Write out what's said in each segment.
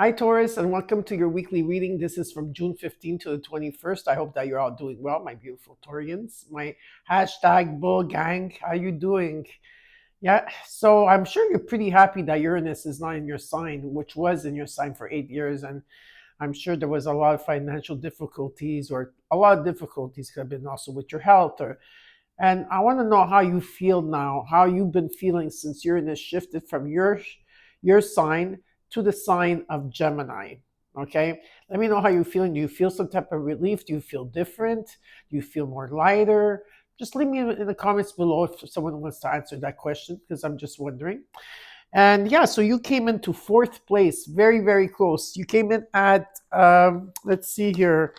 Hi, Taurus, and welcome to your weekly reading. This is from June 15th to the 21st. I hope that you're all doing well, my beautiful Taurians. My hashtag bull gang, how you doing? Yeah, so I'm sure you're pretty happy that Uranus is not in your sign, which was in your sign for 8 years. And I'm sure there was a lot of financial difficulties, or a lot of difficulties have been also with your health. And I want to know how you feel now, how you've been feeling since Uranus shifted from your sign to the sign of Gemini. Okay, let me know how you're feeling. Do you feel some type of relief? Do you feel different? Do you feel more lighter? Just leave me in the comments below if someone wants to answer that question, because I'm just wondering. And yeah, so you came into fourth place, very, very close. You came in at, let's see here,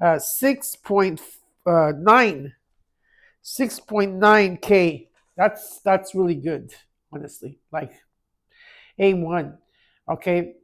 6.9. 6.9K. That's really good, honestly. Like A1. Okay.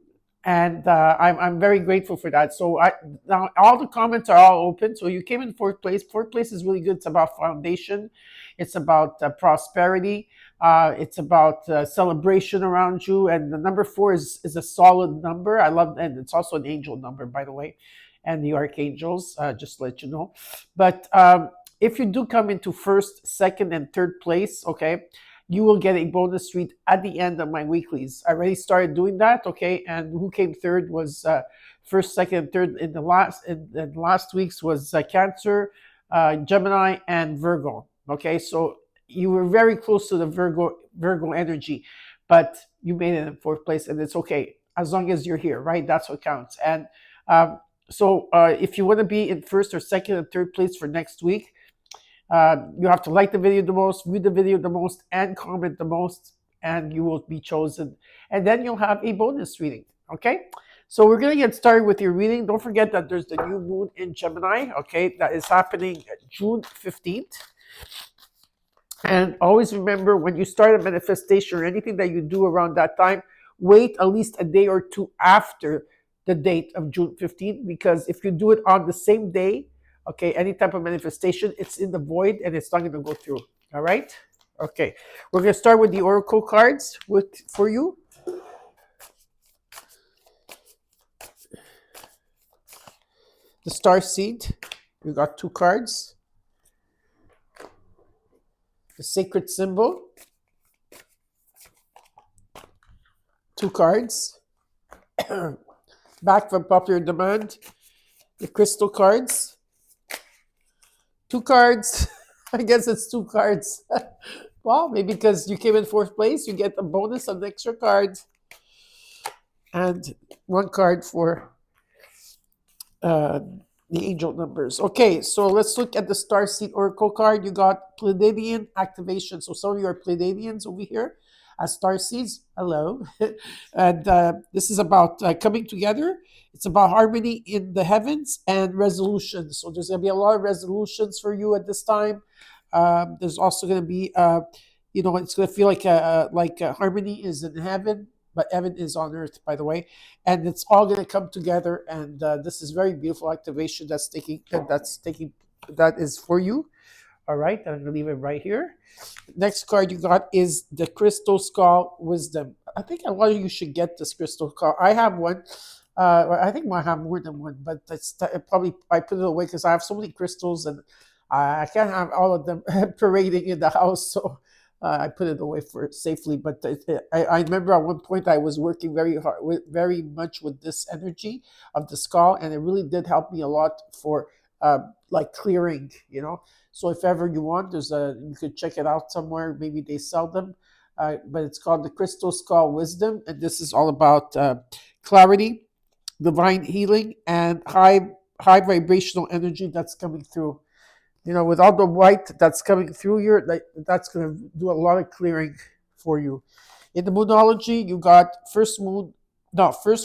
And I'm very grateful for that. So now all the comments are all open. So you came in fourth place. Fourth place is really good. It's about foundation. It's about prosperity. It's about celebration around you. And the number 4 is a solid number. I love, and it's also an angel number, by the way, and the archangels. Just to let you know. But if you do come into first, second, and third place, okay, you will get a bonus read at the end of my weeklies. I already started doing that, okay? And who came third was first, second, and third in the last week's was Cancer, Gemini, and Virgo. Okay, so you were very close to the Virgo energy, but you made it in fourth place, and it's okay as long as you're here, right? That's what counts. And so if you want to be in first or second and third place for next week, you have to like the video the most, view the video the most, and comment the most, and you will be chosen. And then you'll have a bonus reading, okay? So we're going to get started with your reading. Don't forget that there's the new moon in Gemini, okay? That is happening June 15th. And always remember, when you start a manifestation or anything that you do around that time, wait at least a day or two after the date of June 15th, because if you do it on the same day, okay, any type of manifestation, it's in the void and it's not going to go through. All right? Okay. We're going to start with the oracle cards for you. The star seed. We got 2 cards. The sacred symbol. 2 cards. Back from popular demand. The crystal cards. 2 cards. I guess it's 2 cards. Well, maybe because you came in fourth place, you get a bonus of the extra cards. And 1 card for the angel numbers. Okay, so let's look at the Starseed Oracle card. You got Pleiadian activation. So some of you are Pleiadians over here as Starseeds. Hello. And this is about coming together. It's about harmony in the heavens and resolutions. So there's going to be a lot of resolutions for you at this time. There's also going to be, it's going to feel like harmony is in heaven, but heaven is on earth, by the way. And it's all going to come together. And this is very beautiful activation that is for you. All right, I'm going to leave it right here. Next card you got is the Crystal Skull Wisdom. I think a lot of you should get this Crystal Skull. I have one. I think I have more than one, but I put it away because I have so many crystals and I can't have all of them parading in the house. So I put it away for safely. But I remember at one point I was working very much with this energy of the skull, and it really did help me a lot for like clearing, So if ever you want, you could check it out somewhere. Maybe they sell them, but it's called the Crystal Skull Wisdom, and this is all about clarity, divine healing, and high vibrational energy that's coming through. With all the white that's coming through that's going to do a lot of clearing for you. In the moonology, you got first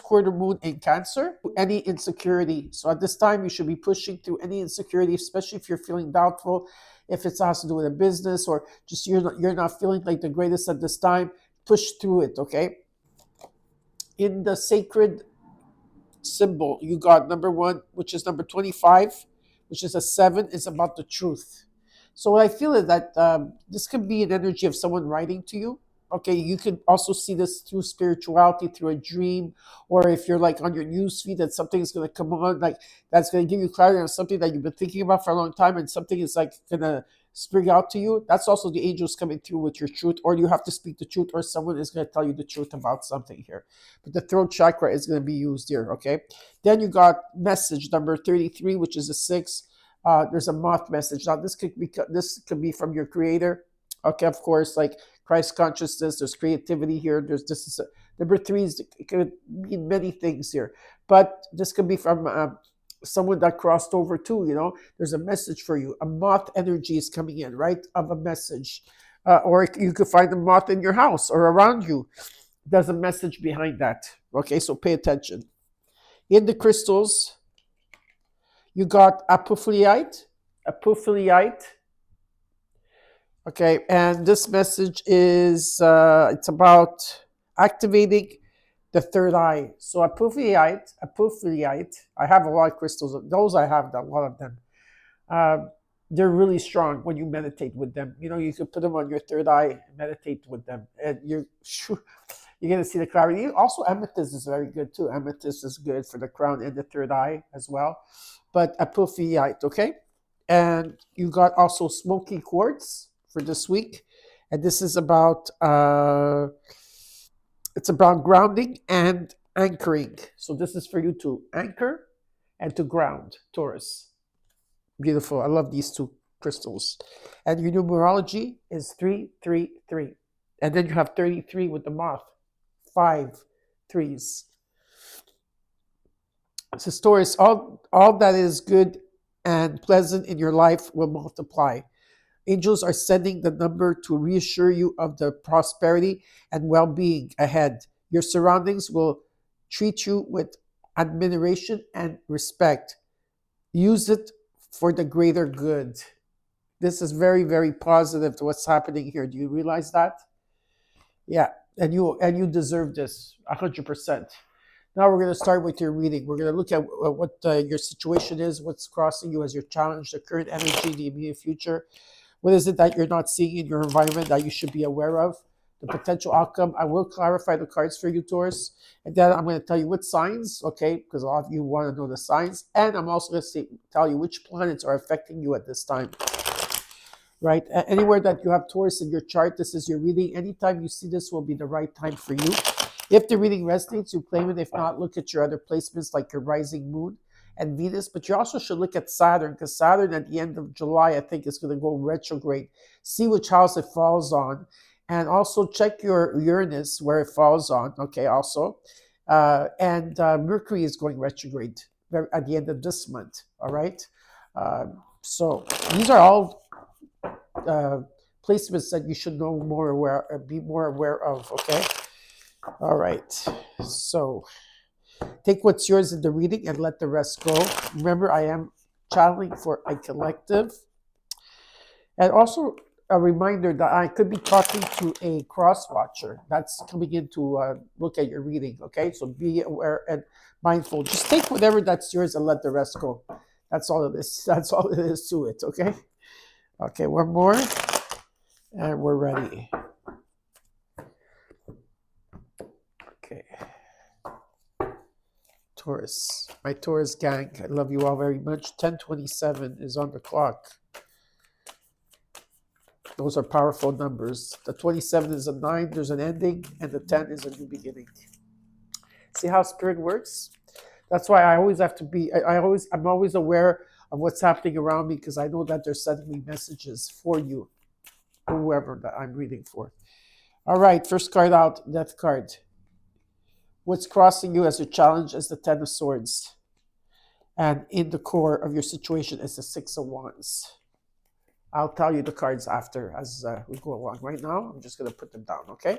quarter moon in Cancer. Any insecurity. So at this time, you should be pushing through any insecurity, especially if you're feeling doubtful, if it has to do with a business or just you're not feeling like the greatest at this time. Push through it, okay? In the sacred symbol, you got number 1, which is number 25, which is a 7. It's about the truth. So what I feel is that this could be an energy of someone writing to you, Okay, you could also see this through spirituality, through a dream, or if you're like on your news feed that something's going to come on, like that's going to give you clarity on something that you've been thinking about for a long time, and something is like going to spring out to you. That's also the angels coming through with your truth, or you have to speak the truth, or someone is going to tell you the truth about something here. But the throat chakra is going to be used here. Okay, then you got message number 33, which is a 6. There's a moth message. Now this could be from your creator. Okay, of course, like Christ consciousness. There's creativity here. There's this is number 3 is it could mean many things here, but this could be from someone that crossed over too. There's a message for you. A moth energy is coming in, right? Of a message, or you could find a moth in your house or around you. There's a message behind that. Okay, so pay attention. In the crystals, you got apophyllite. Apophyllite. Okay, and this message is it's about activating the third eye. So apophyllite. I have a lot of crystals. Those I have a lot of them. Uh, they're really strong when you meditate with them. You can put them on your third eye, meditate with them, and you're gonna see the clarity. Also, amethyst is very good too. Amethyst is good for the crown and the third eye as well. But apophyllite, okay? And you got also smoky quartz for this week, and this is about it's about grounding and anchoring. So this is for you to anchor and to ground, Taurus. Beautiful. I love these two crystals. And your numerology is 333. And then you have 33 with the moth. 5 threes. So Taurus, all that is good and pleasant in your life will multiply. Angels are sending the number to reassure you of the prosperity and well-being ahead. Your surroundings will treat you with admiration and respect. Use it for the greater good. This is very, very positive to what's happening here. Do you realize that? Yeah, and you deserve this 100%. Now we're going to start with your reading. We're going to look at what your situation is, what's crossing you as your challenge, the current energy, the immediate future. What is it that you're not seeing in your environment that you should be aware of? The potential outcome. I will clarify the cards for you, Taurus. And then I'm going to tell you what signs, okay, because a lot of you want to know the signs. And I'm also going to tell you which planets are affecting you at this time. Right? Anywhere that you have Taurus in your chart, this is your reading. Anytime you see this will be the right time for you. If the reading resonates, you claim it. If not, look at your other placements like your rising moon and Venus. But you also should look at Saturn, because Saturn at the end of July, I think, is going to go retrograde. See which house it falls on. And also check your Uranus, where it falls on, okay, also. And Mercury is going retrograde at the end of this month, all right? So these are all placements that you should know more aware, be more aware of, okay? All right, so take what's yours in the reading and let the rest go. Remember, I am channeling for a collective. And also a reminder that I could be talking to a cross-watcher that's coming in to look at your reading, okay? So be aware and mindful. Just take whatever that's yours and let the rest go. That's all it is. That's all it is to it, okay? Okay, one more, and we're ready. Okay. Taurus, my Taurus gang, I love you all very much. 1027 is on the clock. Those are powerful numbers. The 27 is a 9, there's an ending, and the 10 is a new beginning. See how spirit works? That's why I always have to be, I'm always aware of what's happening around me, because I know that they're sending me messages for you, whoever that I'm reading for. All right, first card out, Death card. What's crossing you as your challenge is the 10 of Swords. And in the core of your situation is the 6 of Wands. I'll tell you the cards after as we go along. Right now, I'm just going to put them down, okay?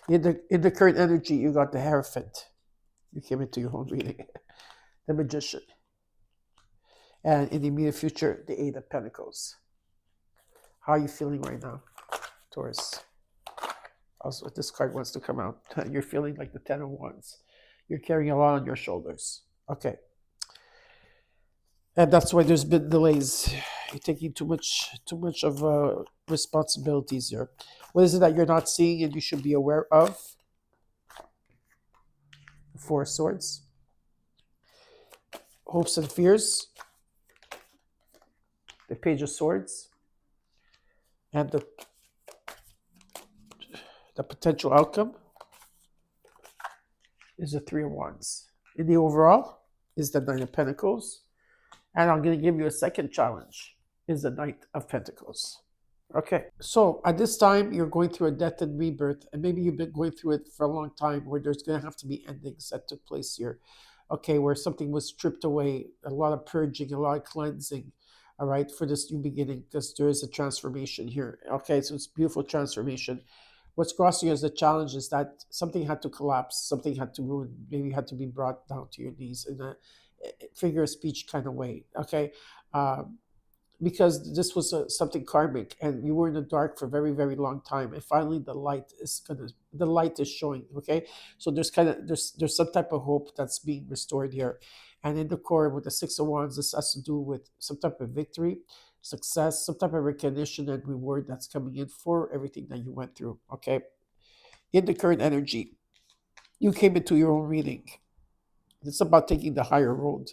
In the current energy, you got the Hierophant. You came into your own reading. The Magician. And in the immediate future, the 8 of Pentacles. How are you feeling right now, Taurus? Also, this card wants to come out. You're feeling like the 10 of Wands. You're carrying a lot on your shoulders. Okay. And that's why there's been delays. You're taking too much of responsibilities here. What is it that you're not seeing and you should be aware of? Four of Swords, hopes and fears, the Page of Swords, and the potential outcome is the Three of Wands. In the overall is the Nine of Pentacles. And I'm going to give you a second challenge, is the Knight of Pentacles. Okay, so at this time, you're going through a death and rebirth, and maybe you've been going through it for a long time where there's going to have to be endings that took place here. Okay, where something was stripped away, a lot of purging, a lot of cleansing, all right, for this new beginning, because there is a transformation here. Okay, so it's beautiful transformation. What's crossing you as a challenge is that something had to collapse, something had to ruin, maybe had to be brought down to your knees in a figure of speech kind of way. Okay, because this was something karmic, and you were in the dark for a very, very long time, and finally the light is showing. Okay, so there's some type of hope that's being restored here, and in the core with the Six of Wands, this has to do with some type of victory, success, some type of recognition and reward that's coming in for everything that you went through. Okay, in the current energy, you came into your own reading. It's about taking the higher road.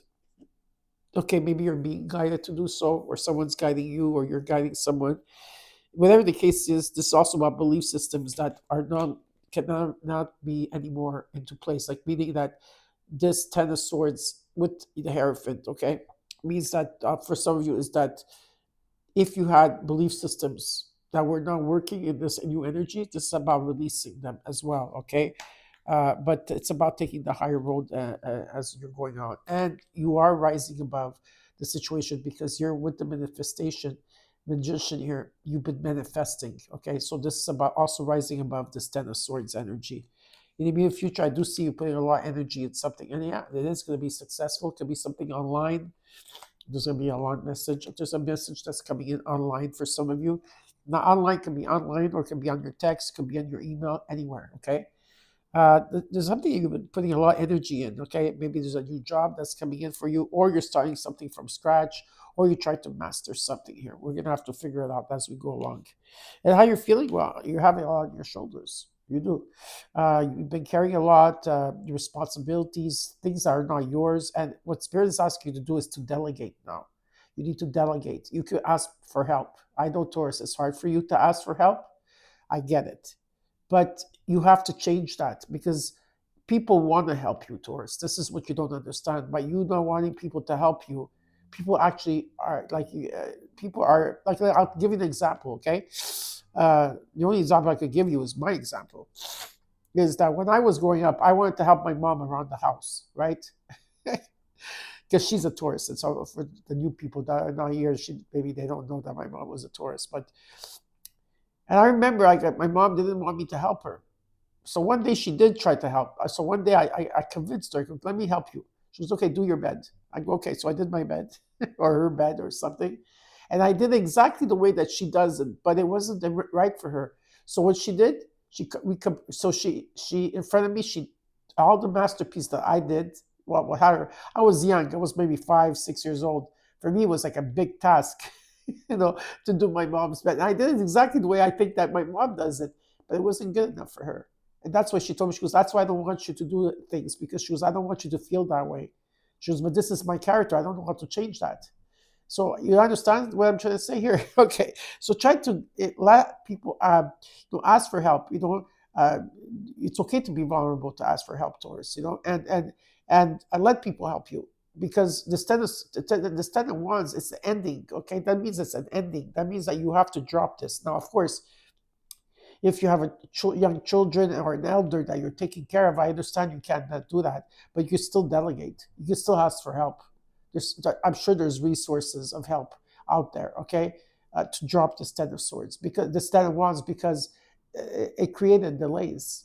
Okay, maybe you're being guided to do so, or someone's guiding you, or you're guiding someone. Whatever the case is, this is also about belief systems that are cannot not be anymore into place. Like meaning that this Ten of Swords with the Hierophant, okay, means that for some of you is that if you had belief systems that were not working in this new energy, this is about releasing them as well, okay? But it's about taking the higher road as you're going on. And you are rising above the situation because you're with the manifestation magician here. You've been manifesting, okay? So this is about also rising above this Ten of Swords energy. In the immediate future, I do see you putting a lot of energy in something. And yeah, it is going to be successful. It could be something online. There's going to be a long message. There's a message that's coming in online for some of you. Now, online can be online or it can be on your text, can be on your email, anywhere, okay? There's something you've been putting a lot of energy in, okay? Maybe there's a new job that's coming in for you, or you're starting something from scratch, or you try to master something here. We're going to have to figure it out as we go along. And how you're feeling? Well, you're having a lot on your shoulders. You do. You've been carrying a lot, your responsibilities, things that are not yours. And what Spirit is asking you to do is to delegate now. You need to delegate. You could ask for help. I know, Taurus, it's hard for you to ask for help. I get it. But you have to change that because people want to help you, Taurus. This is what you don't understand. By you not wanting people to help you, people actually are like, people are like, I'll give you an example, okay? The only example I could give you is my example. Is that when I was growing up, I wanted to help my mom around the house, right? Because she's a Taurus. And so for the new people that are not here, maybe they don't know that my mom was a Taurus. And I remember my mom didn't want me to help her. So one day she did try to help. So one day I convinced her, let me help you. She was, okay, do your bed. I go, okay. So I did my bed or her bed or something. And I did exactly the way that she does it, but it wasn't right for her. So what she did, she in front of me, all the masterpiece that I did, well, I was young. I was maybe 5, 6 years old. For me, it was like a big task, to do my mom's bed. And I did it exactly the way I think that my mom does it, but it wasn't good enough for her. And that's why she told me, she goes, that's why I don't want you to do things, because she goes, I don't want you to feel that way. She goes, but this is my character. I don't know how to change that. So you understand what I'm trying to say here? Okay. So try to let people ask for help. It's okay to be vulnerable to ask for help, Taurus. And let people help you because this ten of wands, it's the ending. Okay, that means it's an ending. That means that you have to drop this. Now, of course, if you have young children or an elder that you're taking care of, I understand you can't do that, but you can still delegate. You can still ask for help. I'm sure there's resources of help out there, okay, to drop this Ten of Swords, because this Ten of Wands, because it created delays.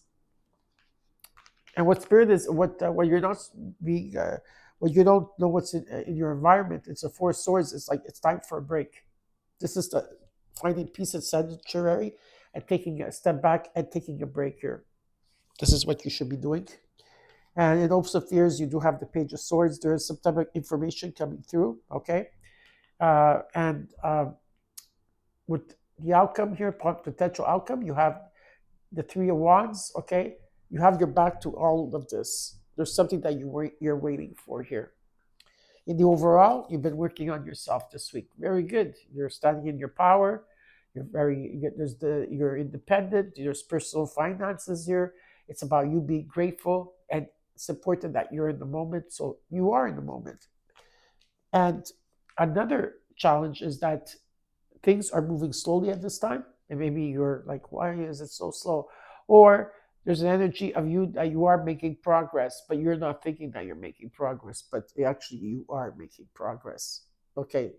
And what Spirit is, what you're not being, what you don't know what's in your environment, it's a Four of Swords. It's like it's time for a break. This is the finding peace and sanctuary and taking a step back and taking a break here. This is what you should be doing. And in hopes of fears, you do have the Page of Swords. There is some type of information coming through, okay? And with the outcome here, potential outcome, you have the Three of Wands. Okay, you have your back to all of this. There's something that you're waiting for here. In the overall, you've been working on yourself this week. Very good. You're standing in your power. You're independent. There's personal finances here. It's about you being grateful, and it's important that you're in the moment. So you are in the moment. And another challenge is that things are moving slowly at this time, and maybe you're like, why is it so slow? Or there's an energy of you that you are making progress, but you're not thinking that you're making progress, but actually you are making progress. Okay,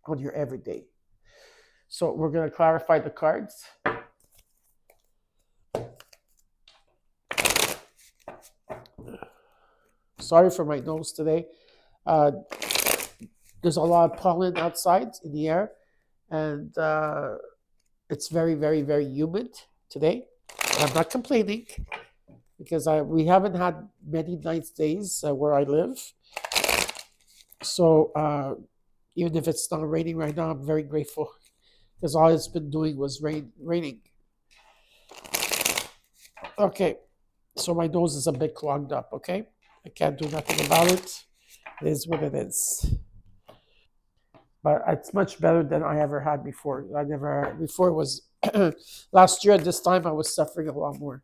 on your everyday. So we're going to clarify the cards. Sorry for my nose today. uh, there's a lot of pollen outside in the air, and it's very, very, very humid today. I'm not complaining because we haven't had many nice days where I live. So even if it's not raining right now, I'm very grateful because all it's been doing was raining. Okay, so my nose is a bit clogged up. Okay, I can't do nothing about it. It is what it is. But it's much better than I ever had before. I never before was last year at this time I was suffering a lot more.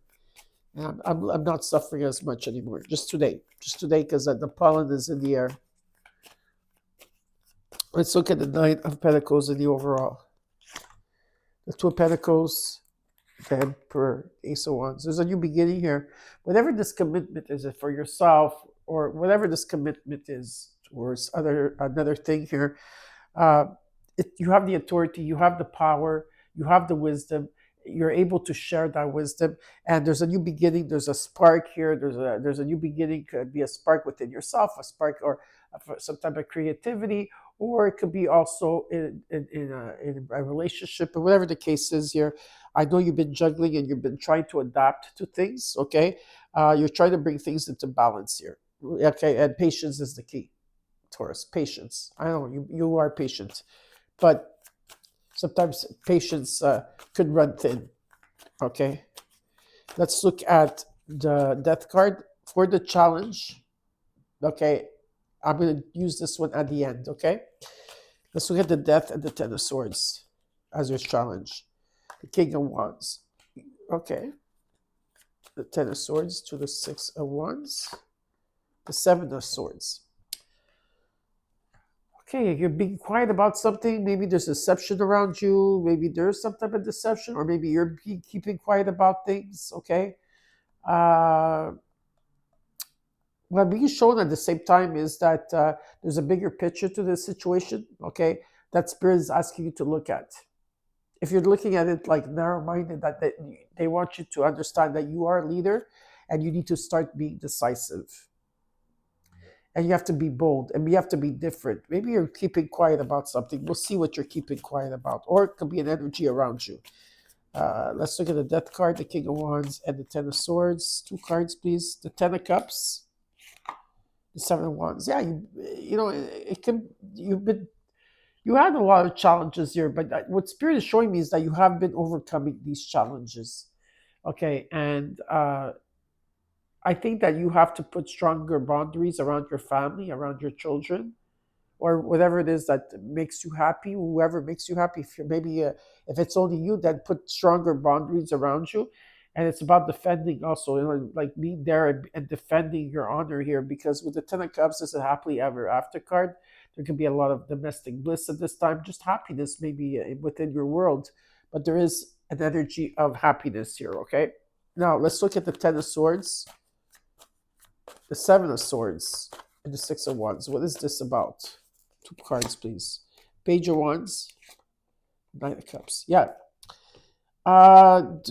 I'm not suffering as much anymore. Just today, because the pollen is in the air. Let's look at the Nine of Pentacles in the overall. The Two of Pentacles, the Emperor, Ace of Wands. There's a new beginning here. Whatever this commitment is for yourself, or whatever this commitment is towards another thing here, uh, you have the authority, you have the power, you have the wisdom. You're able to share that wisdom, and there's a new beginning. There's a spark here. There's a new beginning. Could be a spark within yourself, a spark or some type of creativity, or it could be also in a relationship, or whatever the case is here. I know you've been juggling and you've been trying to adapt to things. Okay, you're trying to bring things into balance here. Okay, and patience is the key. Taurus, patience. I know you are patient, but sometimes patience could run thin. Okay, let's look at the Death card for the challenge. Okay, I'm going to use this one at the end. Okay, let's look at the Death and the Ten of Swords as your challenge. The King of Wands. Okay, the Ten of Swords to the Six of Wands. The Seven of Swords. Okay, you're being quiet about something. Maybe there's deception around you. Maybe there's some type of deception, or maybe you're keeping quiet about things. Okay. Uh, what being shown at the same time is that there's a bigger picture to this situation. Okay, that Spirit is asking you to look at. If you're looking at it like narrow-minded, that they want you to understand that you are a leader, and you need to start being decisive. And you have to be bold, and you have to be different. Maybe you're keeping quiet about something. We'll see what you're keeping quiet about, or it could be an energy around you. Let's look at the Death card, the King of Wands, and the Ten of Swords. Two cards, please. The Ten of Cups, the Seven of Wands. Yeah, you know it can. You had a lot of challenges here, but what Spirit is showing me is that you have been overcoming these challenges. Okay, and I think that you have to put stronger boundaries around your family, around your children, or whatever it is that makes you happy. Whoever makes you happy. If you're maybe if it's only you, then put stronger boundaries around you. And it's about defending also, like being there and defending your honor here. Because with the Ten of Cups, it's a happily ever after card. There can be a lot of domestic bliss at this time, just happiness maybe within your world, but there is an energy of happiness here. Okay. Now let's look at the Ten of Swords, the Seven of Swords, and the Six of Wands. What is this about? Two cards, please. Page of Wands, Nine of Cups. Yeah.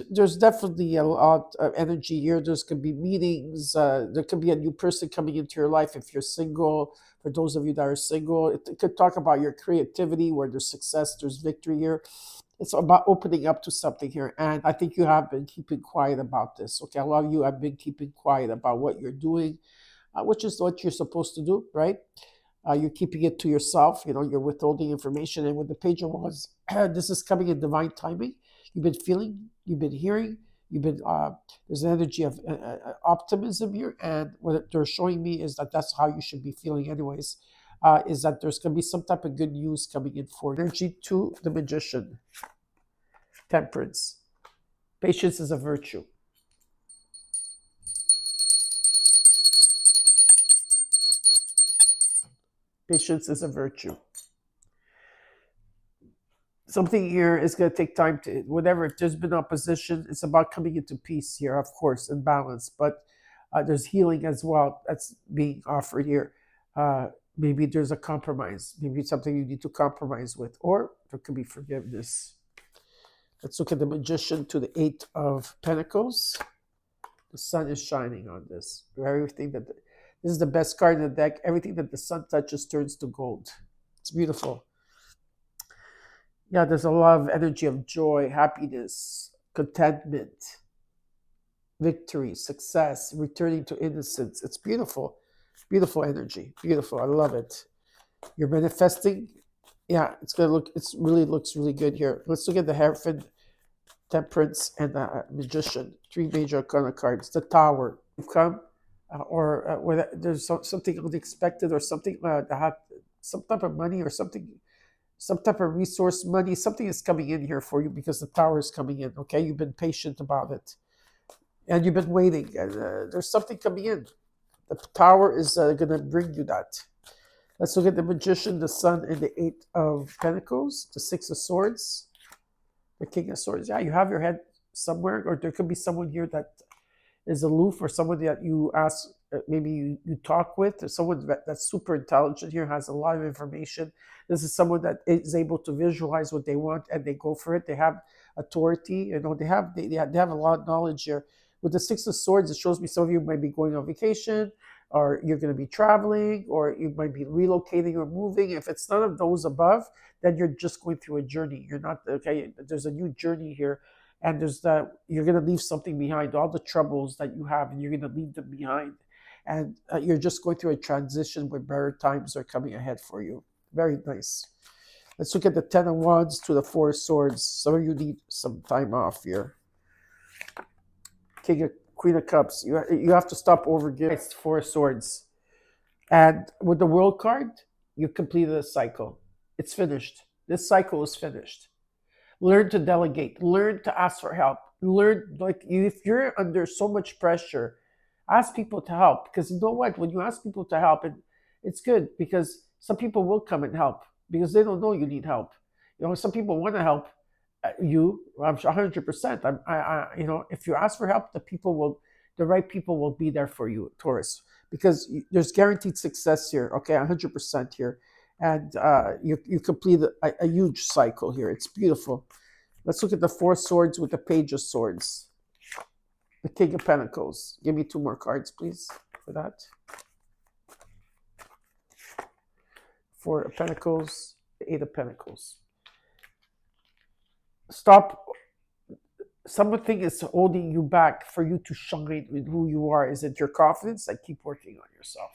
There's definitely a lot of energy here. There's could be meetings. There could be a new person coming into your life if you're single. For those of you that are single, it could talk about your creativity, where there's success, there's victory here. It's about opening up to something here. And I think you have been keeping quiet about this. Okay, a lot of you have been keeping quiet about what you're doing, which is what you're supposed to do, right? You're keeping it to yourself. You're withholding information. And with the Page of Wands, this is coming in divine timing. You've been feeling, you've been hearing, you've been. There's an energy of optimism here, and what they're showing me is that that's how you should be feeling, anyways. Is that there's going to be some type of good news coming in for energy to the Magician. Temperance. Patience is a virtue. Patience is a virtue. Something here is going to take time to, whatever, if there's been opposition, it's about coming into peace here, of course, and balance. But there's healing as well that's being offered here. Maybe there's a compromise. Maybe it's something you need to compromise with, or there could be forgiveness. Let's look at the Magician to the Eight of Pentacles. The sun is shining on this. Everything that this is the best card in the deck. Everything that the sun touches turns to gold. It's beautiful. Yeah, there's a lot of energy of joy, happiness, contentment, victory, success, returning to innocence. It's beautiful. Beautiful energy. Beautiful. I love it. You're manifesting. Yeah, it's gonna look. It's really looks really good here. Let's look at the Hierophant, Temperance, and the Magician. Three major arcana cards. The Tower. You've come, or where there's something unexpected, or something that had some type of money, or something, some type of resource, money. Something is coming in here for you because the Tower is coming in. Okay, you've been patient about it, and you've been waiting, and there's something coming in. The Tower is going to bring you that. Let's look at the Magician, the Sun, and the Eight of Pentacles, the Six of Swords, the King of Swords. Yeah, you have your head somewhere, or there could be someone here that is aloof, or someone that you ask, maybe you talk with, or someone that's super intelligent here, has a lot of information. This is someone that is able to visualize what they want, and they go for it. They have authority, they have a lot of knowledge here. With the Six of Swords, it shows me some of you might be going on vacation, or you're going to be traveling, or you might be relocating or moving. If it's none of those above, then you're just going through a journey. You're not, okay, there's a new journey here, and you're going to leave something behind, all the troubles that you have, and you're going to leave them behind. And you're just going through a transition where better times are coming ahead for you. Very nice. Let's look at the Ten of Wands to the Four of Swords. Some of you need some time off here. Queen of Cups. You have to stop overgiving. It's Four of Swords. And with the World card, you completed a cycle. It's finished. This cycle is finished. Learn to delegate. Learn to ask for help. Learn, if you're under so much pressure, ask people to help. Because you know what? When you ask people to help, it's good, because some people will come and help because they don't know you need help. Some people want to help you. I'm 100%. If you ask for help, the right people will be there for you, Taurus, because there's guaranteed success here. Okay, 100% here, and you complete a huge cycle here. It's beautiful. Let's look at the Four Swords with the Page of Swords, the King of Pentacles. Give me two more cards, please, for that. Four of Pentacles, the Eight of Pentacles. Stop. Something is holding you back for you to shine with who you are. Is it your confidence? Like, keep working on yourself.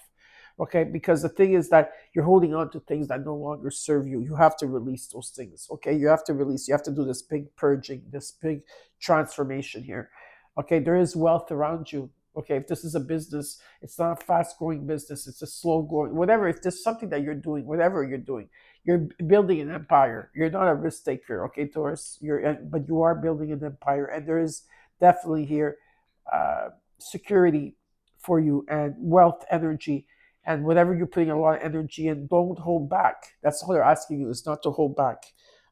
Okay, because the thing is that you're holding on to things that no longer serve you. You have to release those things. Okay, you have to release. You have to do this big purging, this big transformation here. Okay, there is wealth around you. Okay, if this is a business, it's not a fast-growing business. It's a slow-growing, whatever. If there's something that you're doing, whatever you're doing, you're building an empire. You're not a risk taker, okay, Taurus? But you are building an empire, and there is definitely here security for you, and wealth, energy, and whatever you're putting a lot of energy in, don't hold back. That's all they're asking you, is not to hold back.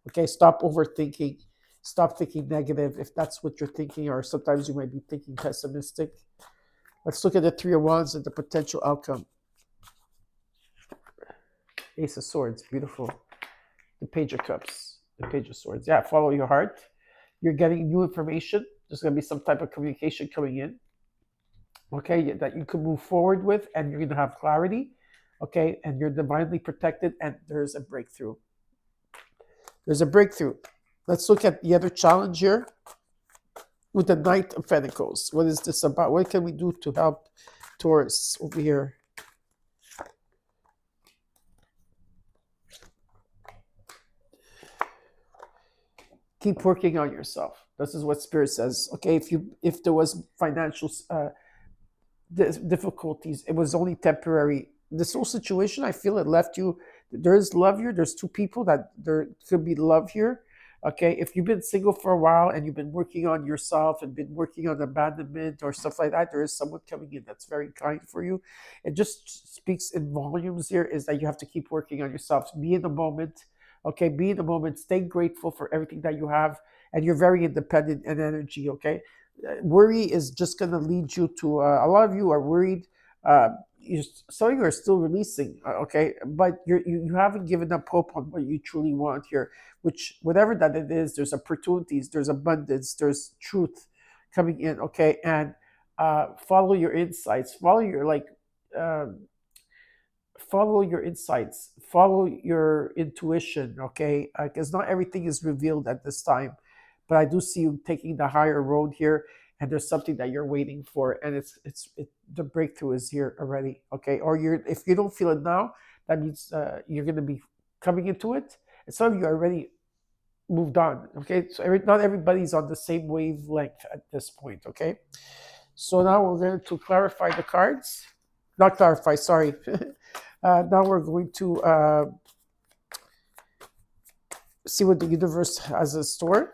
Okay, stop overthinking. Stop thinking negative if that's what you're thinking, or sometimes you might be thinking pessimistic. Let's look at the Three of Wands and the potential outcome. Ace of Swords, beautiful. The Page of Cups, the Page of Swords. Yeah, follow your heart. You're getting new information. There's going to be some type of communication coming in, okay, that you can move forward with, and you're going to have clarity, okay, and you're divinely protected, and there's a breakthrough. There's a breakthrough. Let's look at the other challenge here with the Knight of Pentacles. What is this about? What can we do to help Taurus over here? keep working on yourself. This is what Spirit says. Okay, if there was financial difficulties, it was only temporary. This whole situation, I feel it left you. There is love here. There's two people that there could be love here. Okay, if you've been single for a while and you've been working on yourself and been working on abandonment or stuff like that, there is someone coming in that's very kind for you. It just speaks in volumes here is that you have to keep working on yourself. Be in the moment. Okay, be in the moment. Stay grateful for everything that you have, and you're very independent in energy. Okay, worry is just going to lead you to a lot of you are worried. Some of you are still releasing, okay, but you haven't given up hope on what you truly want here, which whatever that it is, there's opportunities, there's abundance, there's truth coming in, okay, and follow your insights, um, follow your insights, follow your intuition, okay, because not everything is revealed at this time, but I do see you taking the higher road here, and there's something that you're waiting for, and the breakthrough is here already, okay, or you're if you don't feel it now, that means you're going to be coming into it, and some of you already moved on, okay, so not everybody's on the same wavelength at this point, okay, so now we're going to clarify the cards, not clarify, sorry. Now we're going to see what the universe has in store.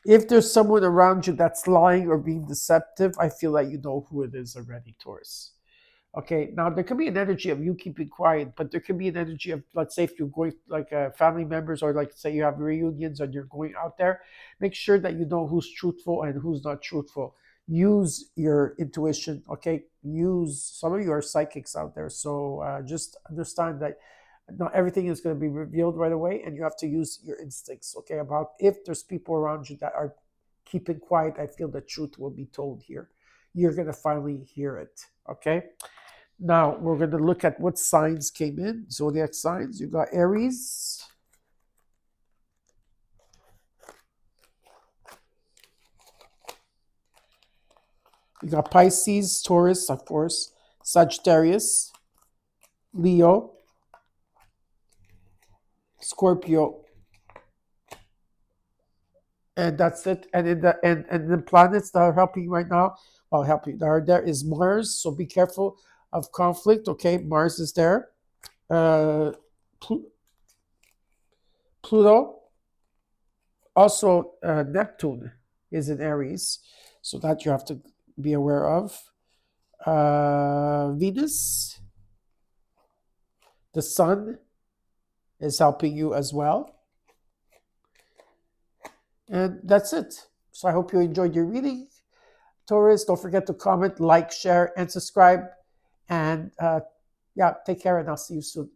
If there's someone around you that's lying or being deceptive, I feel like you know who it is already, Taurus. Okay, now there could be an energy of you keeping quiet, but there could be an energy of, let's say, if you're going like family members, or like say you have reunions and you're going out there, make sure that you know who's truthful and who's not truthful. Use your intuition, okay? Use some of you are psychics out there, so just understand that not everything is going to be revealed right away, and you have to use your instincts, okay? About if there's people around you that are keeping quiet, I feel the truth will be told here. You're going to finally hear it, okay? Now we're going to look at what signs came in. Zodiac signs. You got Aries. You got Pisces, Taurus, of course, Sagittarius, Leo, Scorpio, and that's it. And in the and the planets that are helping right now, well, helping there is Mars. So be careful of conflict. Okay, Mars is there. Pl- Pluto, also Neptune is in Aries, so that you have to be aware of. Venus, the Sun is helping you as well, and that's it. So I hope you enjoyed your reading, Taurus. Don't forget to comment, like, share, and subscribe. And yeah, take care, and I'll see you soon.